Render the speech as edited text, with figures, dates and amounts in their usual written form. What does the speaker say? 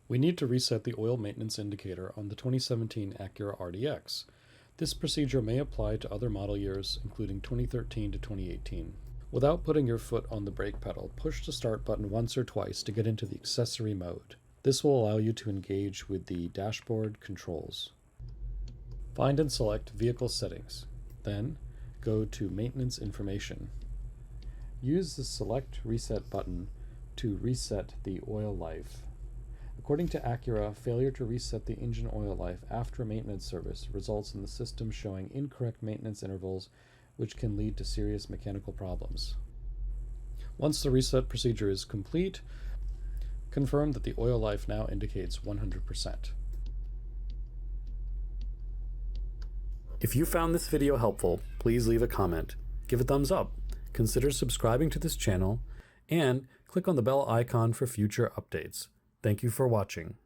We need to reset the oil maintenance indicator on the 2017 Acura RDX. This procedure may apply to other model years, including 2013 to 2018. Without putting your foot on the brake pedal, push the start button once or twice to get into the accessory mode. This will allow you to engage with the dashboard controls. Find and select Vehicle Settings. Then, go to Maintenance Information. Use the Select Reset button to reset the oil life. According to Acura, failure to reset the engine oil life after a maintenance service results in the system showing incorrect maintenance intervals, which can lead to serious mechanical problems. Once the reset procedure is complete, confirm that the oil life now indicates 100%. If you found this video helpful, please leave a comment, give a thumbs up, consider subscribing to this channel, and click on the bell icon for future updates. Thank you for watching.